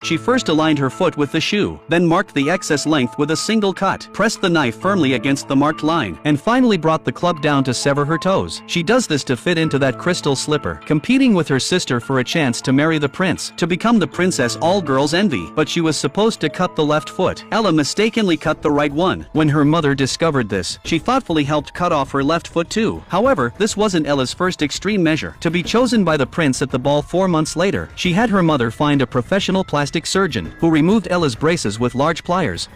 She first aligned her foot with the shoe, then marked the excess length with a single cut, pressed the knife firmly against the marked line, and finally brought the club down to sever her toes. She does this to fit into that crystal slipper, competing with her sister for a chance to marry the prince, to become the princess all girls envy. But she was supposed to cut the left foot. Ella mistakenly cut the right one. When her mother discovered this, she thoughtfully helped cut off her left foot too. However, this wasn't Ella's first extreme measure. To be chosen by the prince at the ball 4 months later, she had her mother find a professional plastic surgeon, who removed Ella's braces with large pliers.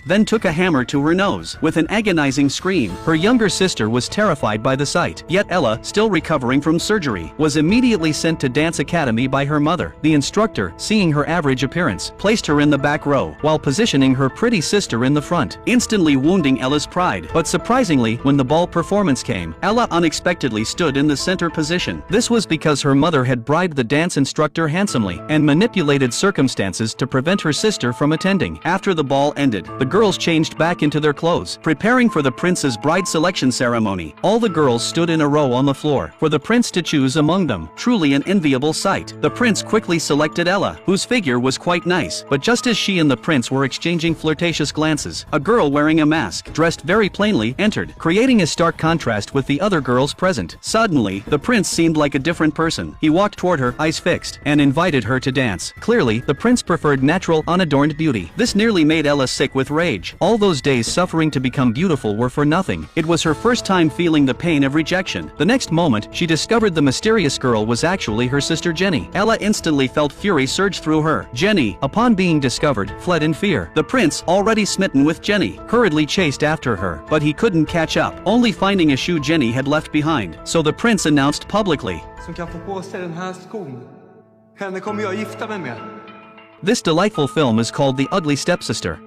Then took a hammer to her nose. With an agonizing scream, her younger sister was terrified by the sight. Yet Ella, still recovering from surgery, was immediately sent to dance academy by her mother. The instructor, seeing her average appearance, placed her in the back row, while positioning her pretty sister in the front, instantly wounding Ella's pride. But surprisingly, when the ball performance came, Ella unexpectedly stood in the center position. This was because her mother had bribed the dance instructor handsomely, and manipulated circumstances to prevent her sister from attending. After the ball ended, the girls changed back into their clothes, preparing for the prince's bride selection ceremony. All the girls stood in a row on the floor, for the prince to choose among them. Truly an enviable sight. The prince quickly selected Ella, whose figure was quite nice, but just as she and the prince were exchanging flirtatious glances, a girl wearing a mask, dressed very plainly, entered, creating a stark contrast with the other girls present. Suddenly, the prince seemed like a different person. He walked toward her, eyes fixed, and invited her to dance. Clearly, the prince preferred natural, unadorned beauty. This nearly made Ella sick with rage. All those days suffering to become beautiful were for nothing. It was her first time feeling the pain of rejection. The next moment, she discovered the mysterious girl was actually her sister Jenny. Ella instantly felt fury surge through her. Jenny, upon being discovered, fled in fear. The prince, already smitten with Jenny, hurriedly chased after her, but he couldn't catch up, only finding a shoe Jenny had left behind. So the prince announced publicly, this delightful film is called The Ugly Stepsister.